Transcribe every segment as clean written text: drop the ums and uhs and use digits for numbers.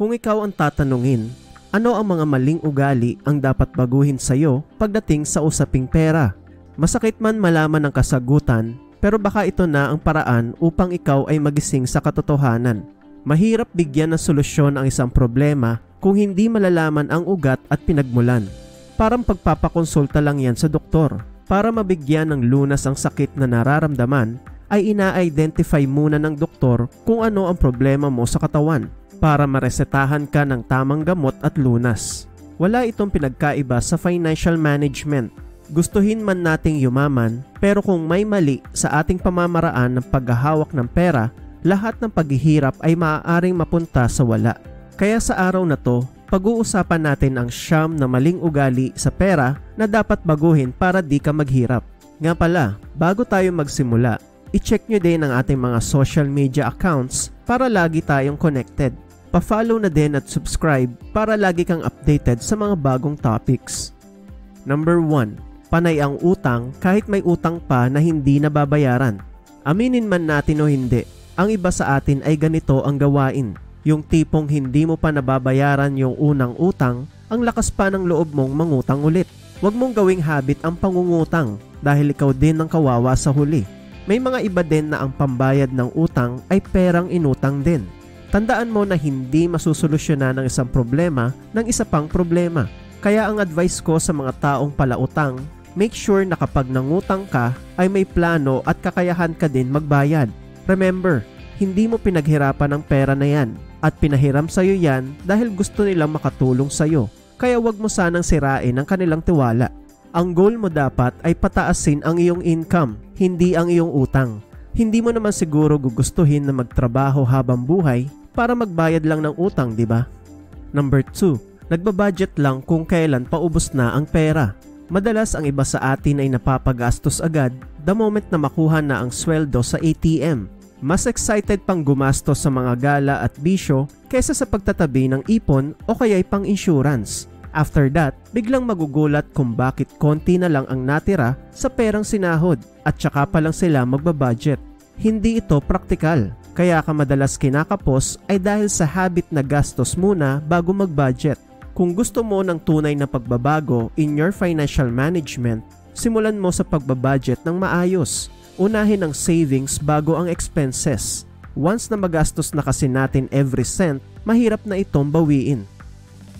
Kung ikaw ang tatanungin, ano ang mga maling ugali ang dapat baguhin sa'yo pagdating sa usaping pera? Masakit man malaman ang kasagutan, pero baka ito na ang paraan upang ikaw ay magising sa katotohanan. Mahirap bigyan ng solusyon ang isang problema kung hindi malalaman ang ugat at pinagmulan. Parang pagpapakonsulta lang yan sa doktor. Para mabigyan ng lunas ang sakit na nararamdaman, ay ina-identify muna ng doktor kung ano ang problema mo sa katawan para maresetahan ka ng tamang gamot at lunas. Wala itong pinagkaiba sa financial management. Gustuhin man nating yumaman, pero kung may mali sa ating pamamaraan ng paghahawak ng pera, lahat ng paghihirap ay maaaring mapunta sa wala. Kaya sa araw na to, pag-uusapan natin ang 9 na maling ugali sa pera na dapat baguhin para di ka maghirap. Nga pala, bago tayo magsimula, i-check nyo din ang ating mga social media accounts para lagi tayong connected. Pa-follow na din at subscribe para lagi kang updated sa mga bagong topics. Number 1. Panay ang utang kahit may utang pa na hindi nababayaran. Aminin man natin o hindi, ang iba sa atin ay ganito ang gawain. Yung tipong hindi mo pa nababayaran yung unang utang, ang lakas pa ng loob mong mangutang ulit. Huwag mong gawing habit ang pangungutang dahil ikaw din ang kawawa sa huli. May mga iba din na ang pambayad ng utang ay perang inutang din. Tandaan mo na hindi masusolusyonan ng isang problema ng isa pang problema. Kaya ang advice ko sa mga taong palautang, make sure na kapag nangutang ka ay may plano at kakayahan ka din magbayad. Remember, hindi mo pinaghirapan ang pera na yan at pinahiram sa'yo yan dahil gusto nilang makatulong sa'yo. Kaya wag mo sanang sirain ang kanilang tiwala. Ang goal mo dapat ay pataasin ang iyong income, hindi ang iyong utang. Hindi mo naman siguro gugustuhin na magtrabaho habang buhay para magbayad lang ng utang, di ba? Number 2. Nagbabudget lang kung kailan paubos na ang pera. Madalas ang iba sa atin ay napapagastos agad the moment na makuha na ang sweldo sa ATM. Mas excited pang gumastos sa mga gala at bisyo kaysa sa pagtatabi ng ipon o kaya'y pang insurance. After that, biglang magugulat kung bakit konti na lang ang natira sa perang sinahod at tsaka pa lang sila magbabudget. Hindi ito praktikal. Kaya ka madalas kinakapos ay dahil sa habit na gastos muna bago mag-budget. Kung gusto mo ng tunay na pagbabago in your financial management, simulan mo sa pagbabudget ng maayos. Unahin ang savings bago ang expenses. Once na magastos na kasi natin every cent, mahirap na itong bawiin.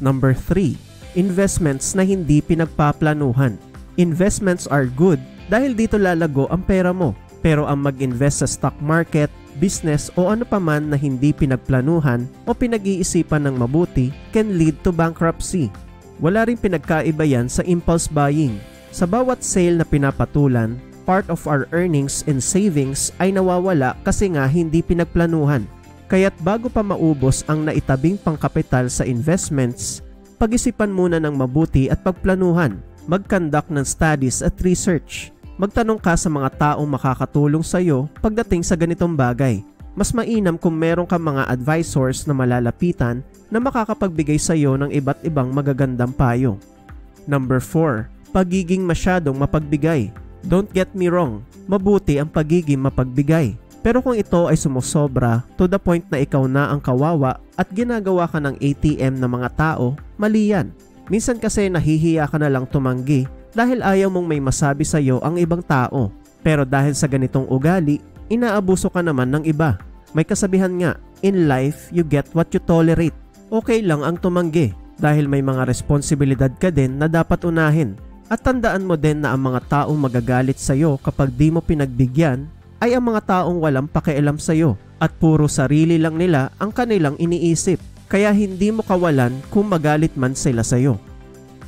Number 3. Investments na hindi pinagpaplanuhan. Investments are good dahil dito lalago ang pera mo. Pero ang mag-invest sa stock market, business o ano pa man na hindi pinagplanuhan o pinag-iisipan ng mabuti can lead to bankruptcy. Wala rin pinagkaiba yan sa impulse buying. Sa bawat sale na pinapatulan, part of our earnings and savings ay nawawala kasi nga hindi pinagplanuhan. Kaya't bago pa maubos ang naitabing pangkapital sa investments, pag-isipan muna ng mabuti at pagplanuhan. Mag-conduct ng studies at research. Magtanong ka sa mga taong makakatulong sa iyo pagdating sa ganitong bagay. Mas mainam kung meron ka mga advisors na malalapitan na makakapagbigay sa iyo ng iba't ibang magagandang payo. Number 4. Pagiging masyadong mapagbigay. Don't get me wrong, mabuti ang pagiging mapagbigay. Pero kung ito ay sumusobra to the point na ikaw na ang kawawa at ginagawa ka ng ATM ng mga tao, mali yan. Minsan kasi nahihiya ka na lang tumanggi dahil ayaw mong may masabi sa iyo ang ibang tao. Pero dahil sa ganitong ugali, inaabuso ka naman ng iba. May kasabihan nga, in life, you get what you tolerate. Okay lang ang tumanggi dahil may mga responsibilidad ka din na dapat unahin. At tandaan mo din na ang mga taong magagalit sa iyo kapag di mo pinagbigyan ay ang mga taong walang pakialam sa iyo at puro sarili lang nila ang kanilang iniisip. Kaya hindi mo kawalan kung magalit man sila sa iyo.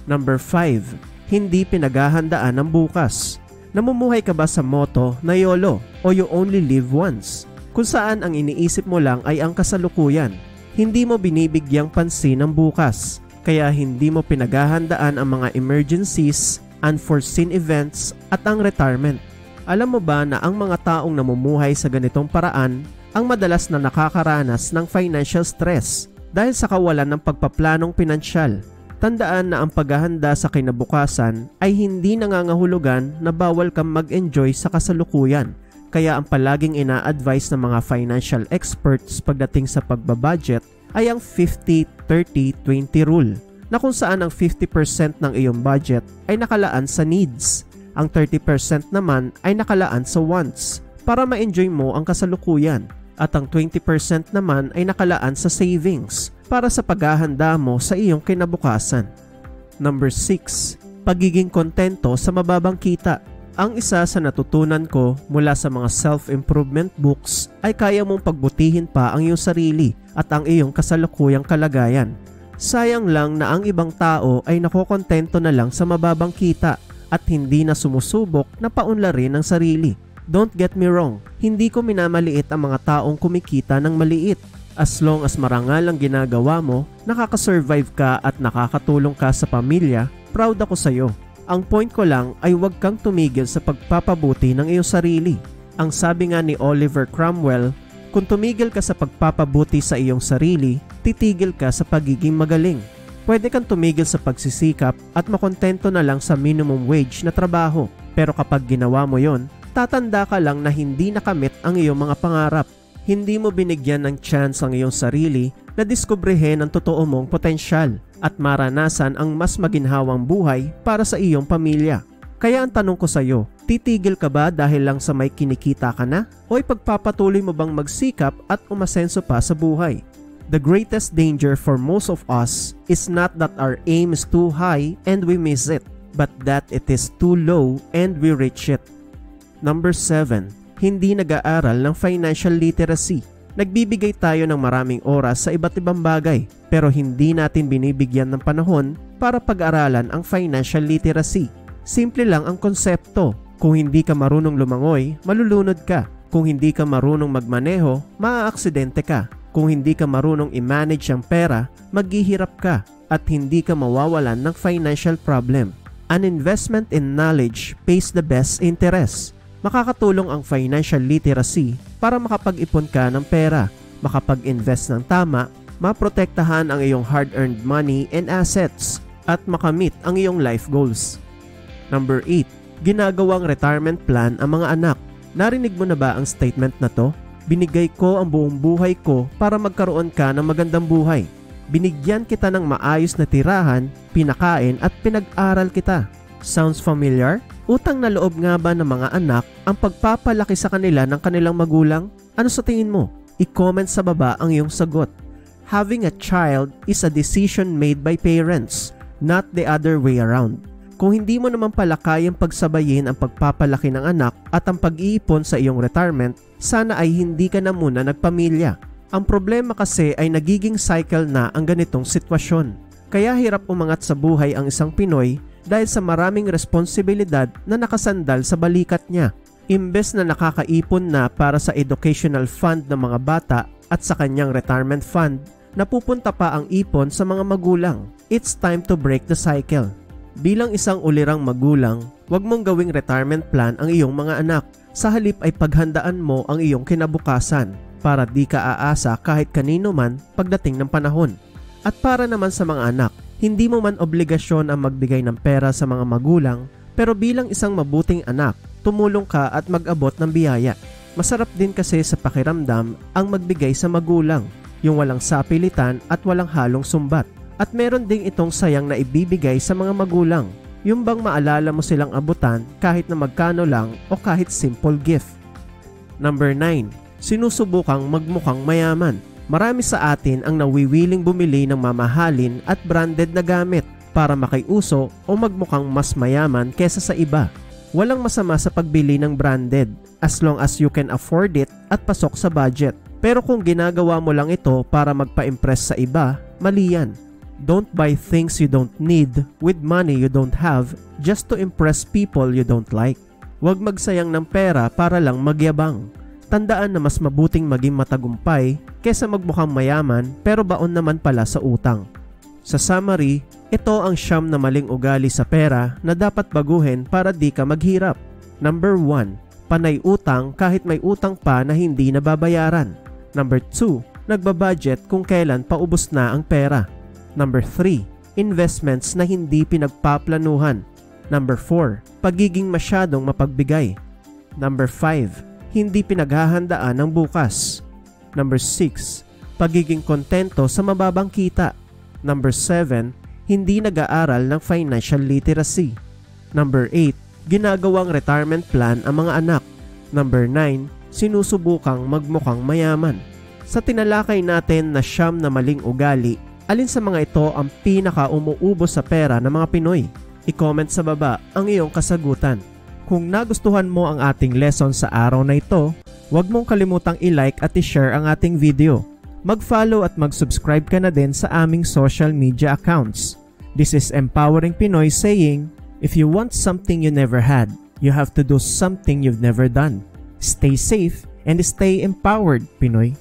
Number 5. Hindi pinaghahandaan ang bukas. Namumuhay ka ba sa motto na YOLO o you only live once? Kung saan ang iniisip mo lang ay ang kasalukuyan. Hindi mo binibigyang pansin ang bukas. Kaya hindi mo pinaghahandaan ang mga emergencies, unforeseen events at ang retirement. Alam mo ba na ang mga taong namumuhay sa ganitong paraan ang madalas na nakakaranas ng financial stress dahil sa kawalan ng pagpaplanong pinansyal? Tandaan na ang paghahanda sa kinabukasan ay hindi nangangahulugan na bawal kang mag-enjoy sa kasalukuyan. Kaya ang palaging ina-advise ng mga financial experts pagdating sa pagbabudget ay ang 50-30-20 rule, na kung saan ang 50% ng iyong budget ay nakalaan sa needs, ang 30% naman ay nakalaan sa wants para ma-enjoy mo ang kasalukuyan, at ang 20% naman ay nakalaan sa savings para sa paghahanda mo sa iyong kinabukasan. Number 6. Pagiging kontento sa mababang kita. Ang isa sa natutunan ko mula sa mga self-improvement books ay kaya mong pagbutihin pa ang iyong sarili at ang iyong kasalukuyang kalagayan. Sayang lang na ang ibang tao ay nakokontento na lang sa mababang kita at hindi na sumusubok na paunlarin ang sarili. Don't get me wrong, hindi ko minamaliit ang mga taong kumikita ng maliit. As long as marangal ang ginagawa mo, nakakasurvive ka at nakakatulong ka sa pamilya, proud ako sa'yo. Ang point ko lang ay huwag kang tumigil sa pagpapabuti ng iyong sarili. Ang sabi nga ni Oliver Cromwell, kung tumigil ka sa pagpapabuti sa iyong sarili, titigil ka sa pagiging magaling. Pwede kang tumigil sa pagsisikap at makontento na lang sa minimum wage na trabaho. Pero kapag ginawa mo yon, tatanda ka lang na hindi nakamit ang iyong mga pangarap. Hindi mo binigyan ng chance ang iyong sarili na diskubrihin ang totoo mong potensyal at maranasan ang mas maginhawang buhay para sa iyong pamilya. Kaya ang tanong ko sa iyo, titigil ka ba dahil lang sa may kinikita ka na? O ipagpapatuloy mo bang magsikap at umasenso pa sa buhay? The greatest danger for most of us is not that our aim is too high and we miss it, but that it is too low and we reach it. Number 7. Hindi nag-aaral ng financial literacy. Nagbibigay tayo ng maraming oras sa iba't ibang bagay, pero hindi natin binibigyan ng panahon para pag-aralan ang financial literacy. Simple lang ang konsepto. Kung hindi ka marunong lumangoy, malulunod ka. Kung hindi ka marunong magmaneho, maaaksidente ka. Kung hindi ka marunong i-manage ang pera, maghihirap ka at hindi ka mawawalan ng financial problem. An investment in knowledge pays the best interest. Makakatulong ang financial literacy para makapag-ipon ka ng pera, makapag-invest ng tama, maprotektahan ang iyong hard-earned money and assets, at makamit ang iyong life goals. Number 8. Ginagawang retirement plan ang mga anak. Narinig mo na ba ang statement na to? Binigay ko ang buong buhay ko para magkaroon ka ng magandang buhay. Binigyan kita ng maayos na tirahan, pinakain at pinag-aral kita. Sounds familiar? Utang na loob nga ba ng mga anak ang pagpapalaki sa kanila ng kanilang magulang? Ano sa tingin mo? I-comment sa baba ang iyong sagot. Having a child is a decision made by parents, not the other way around. Kung hindi mo naman pala kayang pagsabayin ang pagpapalaki ng anak at ang pag-iipon sa iyong retirement, sana ay hindi ka na muna nagpamilya. Ang problema kasi ay nagiging cycle na ang ganitong sitwasyon. Kaya hirap umangat sa buhay ang isang Pinoy dahil sa maraming responsibilidad na nakasandal sa balikat niya. Imbes na nakakaipon na para sa educational fund ng mga bata at sa kanyang retirement fund, napupunta pa ang ipon sa mga magulang. It's time to break the cycle. Bilang isang ulirang magulang, huwag mong gawing retirement plan ang iyong mga anak. Sa halip ay paghandaan mo ang iyong kinabukasan para di ka aasa kahit kanino man pagdating ng panahon. At para naman sa mga anak, hindi mo man obligasyon ang magbigay ng pera sa mga magulang, pero bilang isang mabuting anak, tumulong ka at mag-abot ng biyaya. Masarap din kasi sa pakiramdam ang magbigay sa magulang, yung walang sapilitan at walang halong sumbat. At meron ding itong sayang na ibibigay sa mga magulang, yung bang maalala mo silang abutan kahit na magkano lang o kahit simple gift. Number 9. Sinusubukang magmukhang mayaman. Marami sa atin ang nawiwiling bumili ng mamahalin at branded na gamit para makiuso o magmukhang mas mayaman kesa sa iba. Walang masama sa pagbili ng branded as long as you can afford it at pasok sa budget. Pero kung ginagawa mo lang ito para magpa-impress sa iba, mali yan. Don't buy things you don't need with money you don't have just to impress people you don't like. Huwag magsayang ng pera para lang magyabang. Tandaan na mas mabuting maging matagumpay kesa magmukhang mayaman pero baon naman pala sa utang. Sa summary, ito ang 9 na maling ugali sa pera na dapat baguhin para di ka maghirap. Number 1. Panay utang kahit may utang pa na hindi nababayaran. Number 2. Nagbabudget kung kailan paubos na ang pera. Number 3. Investments na hindi pinagpaplanuhan. Number 4. Pagiging masyadong mapagbigay. Number 5. Hindi pinaghahandaan ng bukas. Number 6. pagiging kontento sa mababang kita. Number 7, hindi nag-aaral ng financial literacy. Number 8, ginagawang retirement plan ang mga anak. Number 9, sinusubukang magmukhang mayaman. Sa tinalakay natin na 9 na maling ugali, alin sa mga ito ang pinaka-umuubos sa pera ng mga Pinoy? I-comment sa baba ang iyong kasagutan. Kung nagustuhan mo ang ating lesson sa araw na ito, huwag mong kalimutang i-like at i-share ang ating video. Mag-follow at mag-subscribe ka na din sa aming social media accounts. This is Empowering Pinoy saying, if you want something you never had, you have to do something you've never done. Stay safe and stay empowered, Pinoy.